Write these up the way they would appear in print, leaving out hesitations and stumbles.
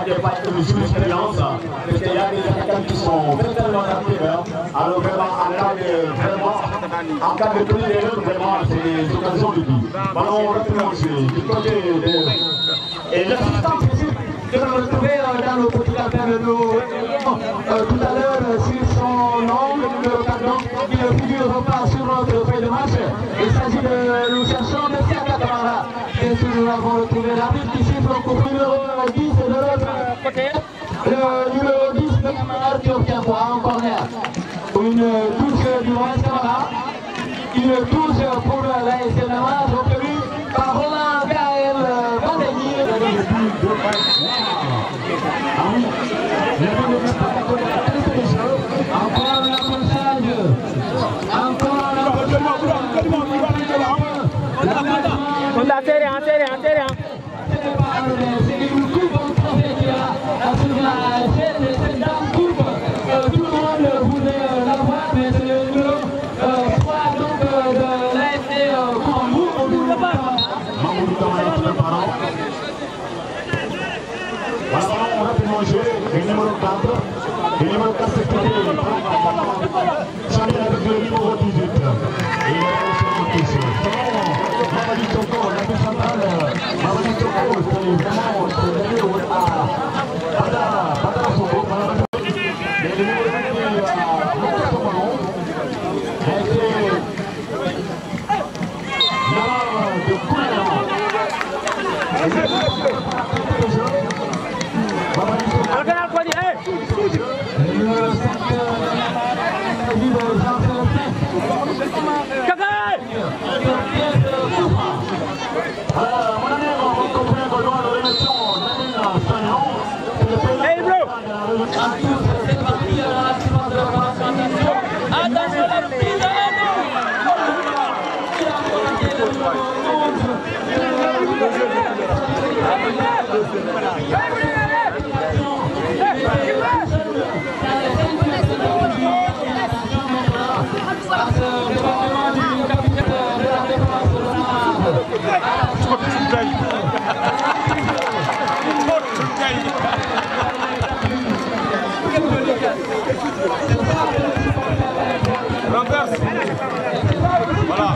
des pas une jurisprudence, parce qu'il y a des attaquants qui sont tellement actifs. Alors vraiment, en cas de prise d'erreur, vraiment, c'est des occasions de vie. Maintenant, on reprend du côté de... Et l'assistant que l'on retrouvait dans le petit appel de nous tout à l'heure sur son nom, le numéro 4, qui ne figure pas sur notre feuille de match. Il s'agit de nous cherchons de Siaka Kamara. Bien sûr, nous avons retrouvé l'arbitre qui siffle au coup numéro 10 de l'autre côté. Le numéro 10 de Kamara qui obtient quoi en corner. Une touche du Moïse Kamara. Une touche pour l'AS Namaz obtenue par Romain Gaël Vandegui. Encore l'approchage. Encore l'approchage. On a serré, on serré, on serré. C'est une coupe cette dame coupe. Tout le monde voulait la voir, mais c'est le numéro 3 donc de l'AFC Kambou. On ne voit pas. Voilà, on a pu manger le numéro 4. Le numéro 4 c'est Chanel avec le numéro 18. Et il a aussi un touche. Mamadi Toko, la plus centrale. Mamadi Toko, c'est vraiment c'est à Badara Soko. Et le numéro 20 à Somalon. Et c'est Yara de Kouya. Voilà.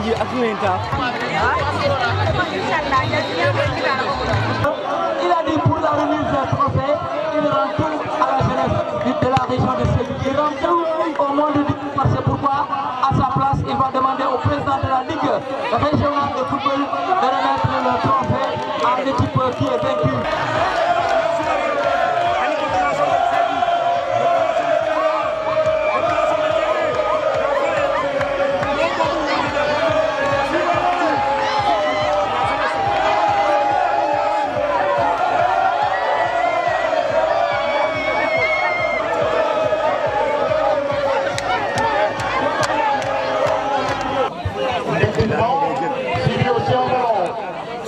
Il a dit pour la remise de trophée, il rend tout à la jeunesse de la région de Sédhiou. Il rend tout au monde du parce que pourquoi, à sa place, il va demander au président de la Ligue régionale de football de remettre le trophée à l'équipe qui est vaincue.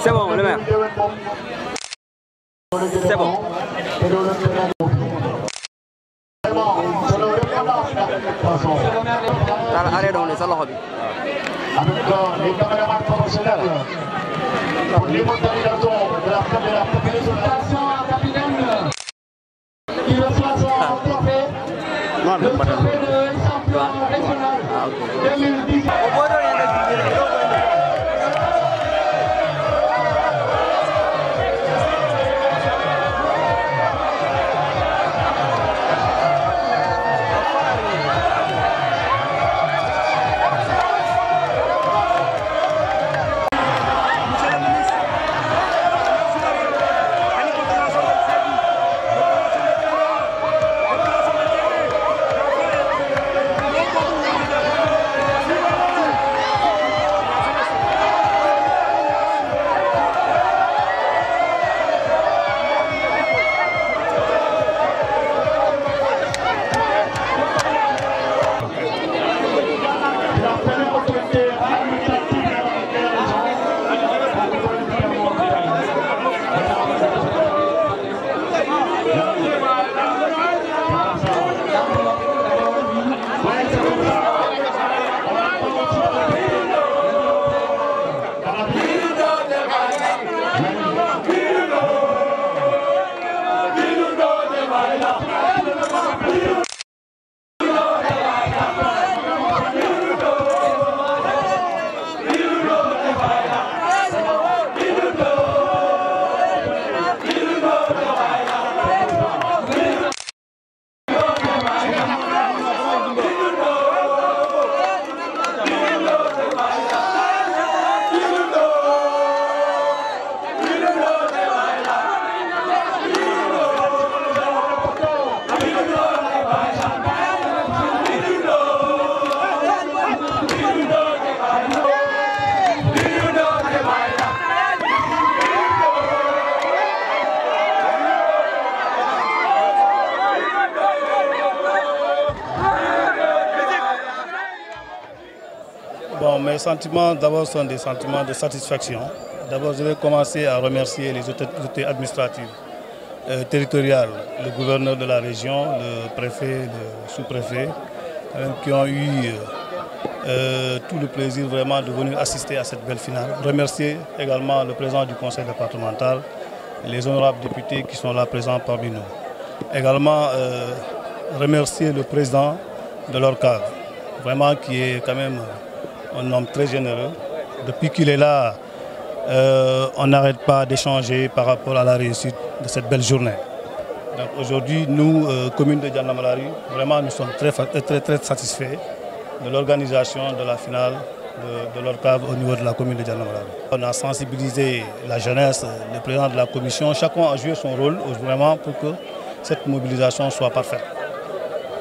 C'est bon, le maire. C'est bon. Allez donc, les salons. Avec les caméramans professionnels, les modernisateurs de la fédération capitaine, qui reçoit son trophée, le trophée de champion régional 2010. Bon, mes sentiments d'abord sont des sentiments de satisfaction. D'abord, je vais commencer à remercier les autorités administratives, territoriales, le gouverneur de la région, le préfet, le sous-préfet, qui ont eu tout le plaisir vraiment de venir assister à cette belle finale. Remercier également le président du conseil départemental, les honorables députés qui sont là présents parmi nous. Également remercier le président de l'ORCAV, vraiment qui est quand même un homme très généreux. Depuis qu'il est là, on n'arrête pas d'échanger par rapport à la réussite de cette belle journée. Donc aujourd'hui, nous, commune de Dianamalari, vraiment nous sommes très satisfaits de l'organisation de la finale de l'ORCAV au niveau de la commune de Dianamalari. On a sensibilisé la jeunesse, le président de la commission, chacun a joué son rôle vraiment pour que cette mobilisation soit parfaite.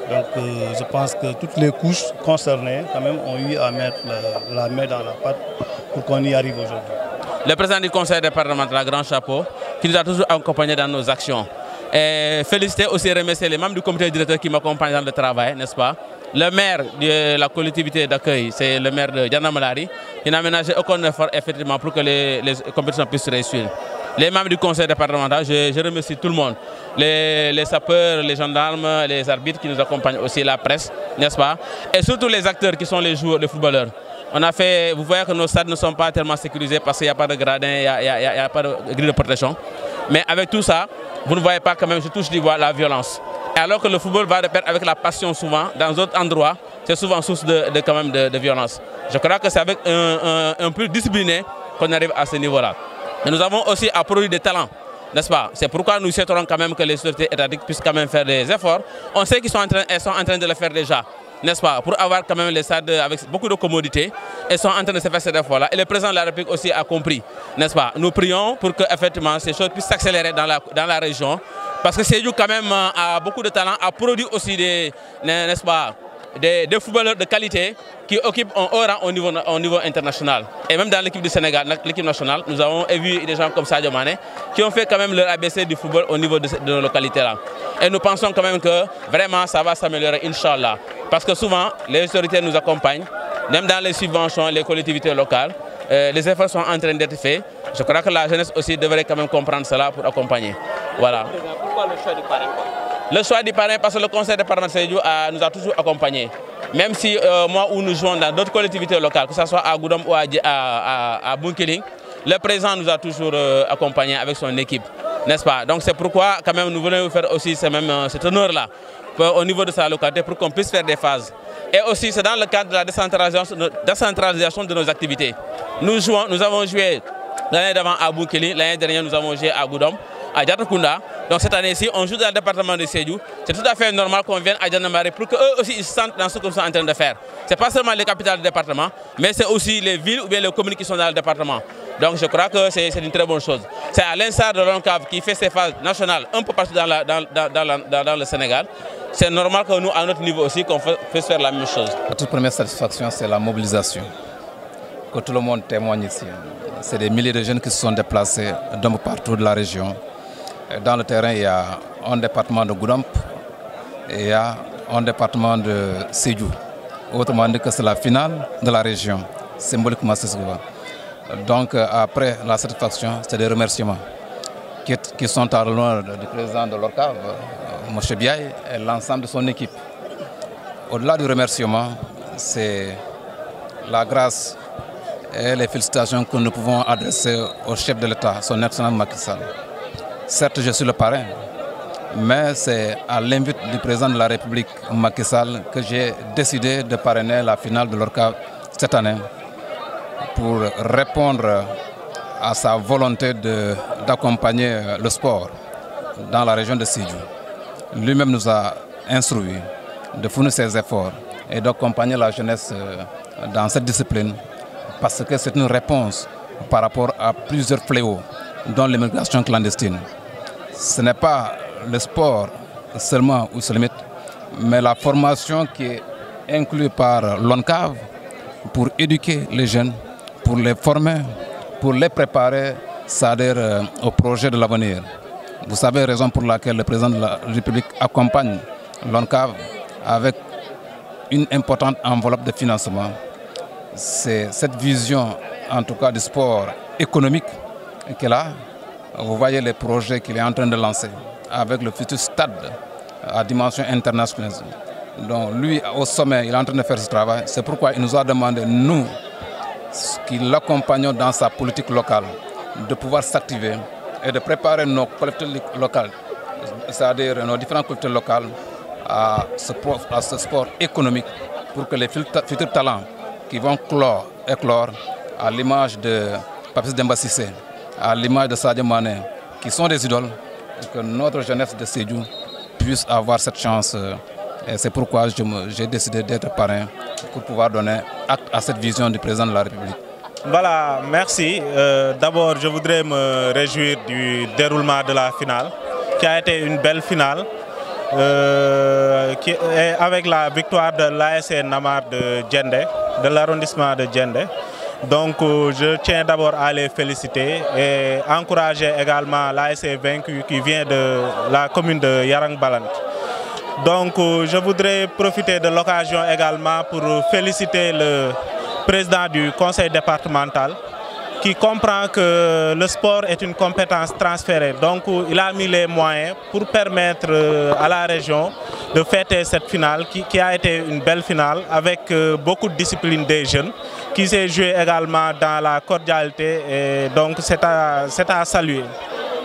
Donc je pense que toutes les couches concernées quand même ont eu à mettre la main dans la pâte pour qu'on y arrive aujourd'hui. Le président du conseil départemental, grand chapeau, qui nous a toujours accompagnés dans nos actions. Et féliciter aussi et remercier les membres du comité directeur qui m'accompagnent dans le travail, n'est-ce pas? Le maire de la collectivité d'accueil, c'est le maire de Dianamalari, qui n'a ménagé aucun effort effectivement pour que les compétitions puissent réussir. Les membres du conseil départemental, je remercie tout le monde. Les sapeurs, les gendarmes, les arbitres qui nous accompagnent aussi, la presse, n'est-ce pas? Et surtout les acteurs qui sont les joueurs, les footballeurs. On a fait, vous voyez que nos stades ne sont pas tellement sécurisés parce qu'il n'y a pas de gradin, il n'y a pas de grille de protection. Mais avec tout ça, vous ne voyez pas quand même, je touche du doigt la violence. Et alors que le football va de pair avec la passion souvent, dans d'autres endroits, c'est souvent source quand même de violence. Je crois que c'est avec un plus discipliné qu'on arrive à ce niveau-là. Et nous avons aussi à produire des talents, n'est-ce pas? C'est pourquoi nous souhaiterons quand même que les autorités étatiques puissent quand même faire des efforts. On sait qu'ils sont en train de le faire déjà, n'est-ce pas? Pour avoir quand même les stades avec beaucoup de commodités, ils sont en train de se faire ces efforts-là. Et le président de la République aussi a compris, n'est-ce pas? Nous prions pour que effectivement ces choses puissent s'accélérer dans la région. Parce que Sédhiou quand même a beaucoup de talent, a produit aussi n'est-ce pas, des footballeurs de qualité qui occupent un haut rang au niveau international. Et même dans l'équipe du Sénégal, l'équipe nationale, nous avons vu des gens comme Sadio Mané qui ont fait quand même leur ABC du football au niveau de nos localités-là. Et nous pensons quand même que vraiment ça va s'améliorer, Inch'Allah. Parce que souvent, les autorités nous accompagnent, même dans les subventions, les collectivités locales. Les efforts sont en train d'être faits. Je crois que la jeunesse aussi devrait quand même comprendre cela pour accompagner. Voilà. Pourquoi le choix du parrain? Le choix du parrain, parce que le conseil départemental de Sédhiou nous a toujours accompagnés. Même si moi où nous jouons dans d'autres collectivités locales, que ce soit à Goudom ou à Bunkiling, le président nous a toujours accompagnés avec son équipe, n'est-ce pas? Donc c'est pourquoi quand même nous voulons faire aussi cet honneur-là au niveau de sa localité pour qu'on puisse faire des phases. Et aussi c'est dans le cadre de la décentralisation de nos activités. Nous avons joué l'année d'avant à Bunkiling, l'année dernière nous avons joué à Goudom, à Diatakunda. Donc cette année-ci, on joue dans le département de Sédhiou. C'est tout à fait normal qu'on vienne à Dianamari pour qu'eux aussi ils se sentent dans ce que nous sommes en train de faire. Ce n'est pas seulement les capitales du département, mais c'est aussi les villes ou bien les communes qui sont dans le département. Donc je crois que c'est une très bonne chose. C'est à l'instar de l'ONCAV qui fait ses phases nationales un peu partout dans le Sénégal. C'est normal que nous, à notre niveau aussi, qu'on puisse faire la même chose. La toute première satisfaction, c'est la mobilisation. Que tout le monde témoigne ici. C'est des milliers de jeunes qui se sont déplacés d'un peu partout de la région. Dans le terrain, il y a un département de Goudomp et il y a un département de Sédhiou. Autrement dit que c'est la finale de la région, symboliquement c'est ce que va. Donc après la satisfaction, c'est des remerciements qui sont à l'honneur du président de l'ORCAV, M. Biaye, et l'ensemble de son équipe. Au-delà du remerciement, c'est la grâce et les félicitations que nous pouvons adresser au chef de l'État, son excellence Macky Sall. Certes, je suis le parrain, mais c'est à l'invite du président de la République, Macky Sall, que j'ai décidé de parrainer la finale de l'ORCAV cette année pour répondre à sa volonté d'accompagner le sport dans la région de Sédhiou. Lui-même nous a instruits de fournir ses efforts et d'accompagner la jeunesse dans cette discipline parce que c'est une réponse par rapport à plusieurs fléaux, dont l'immigration clandestine. Ce n'est pas le sport seulement où se limite, mais la formation qui est inclue par l'ONCAV pour éduquer les jeunes, pour les former, pour les préparer, c'est-à-dire au projet de l'avenir. Vous savez, raison pour laquelle le président de la République accompagne l'ONCAV avec une importante enveloppe de financement. C'est cette vision, en tout cas du sport économique, qu'elle a. Vous voyez les projets qu'il est en train de lancer avec le futur stade à dimension internationale. Donc lui, au sommet, il est en train de faire ce travail. C'est pourquoi il nous a demandé, nous, qui l'accompagnons dans sa politique locale, de pouvoir s'activer et de préparer nos collectivités locales, c'est-à-dire nos différentes collectivités locales, à ce sport économique pour que les futurs talents qui vont éclore à l'image de Papis Demba Cissé, à l'image de Sadio Mané, qui sont des idoles, et que notre jeunesse de Sédhiou puisse avoir cette chance. Et c'est pourquoi j'ai décidé d'être parrain pour pouvoir donner acte à cette vision du président de la République. Voilà, merci. D'abord, je voudrais me réjouir du déroulement de la finale, qui a été une belle finale, avec la victoire de l'ASC Namar de Djendé, de l'arrondissement de Djendé. Donc je tiens d'abord à les féliciter et encourager également l'ASC vaincu qui vient de la commune de Yarang Balant. Donc je voudrais profiter de l'occasion également pour féliciter le président du conseil départemental qui comprend que le sport est une compétence transférée. Donc il a mis les moyens pour permettre à la région de fêter cette finale qui a été une belle finale avec beaucoup de discipline des jeunes qui s'est joué également dans la cordialité et donc c'est à saluer.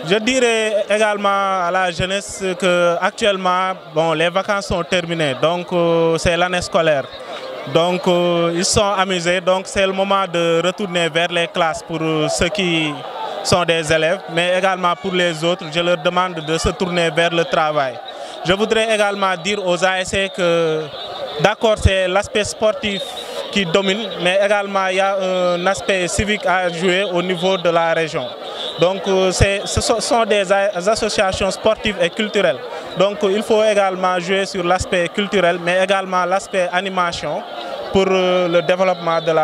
Je dirais également à la jeunesse qu'actuellement, bon, les vacances sont terminées, donc c'est l'année scolaire. Donc ils sont amusés, donc c'est le moment de retourner vers les classes pour ceux qui sont des élèves, mais également pour les autres, je leur demande de se tourner vers le travail. Je voudrais également dire aux ASC que d'accord, c'est l'aspect sportif qui domine, mais également il y a un aspect civique à jouer au niveau de la région. Donc ce sont des associations sportives et culturelles. Donc il faut également jouer sur l'aspect culturel, mais également l'aspect animation pour le développement de la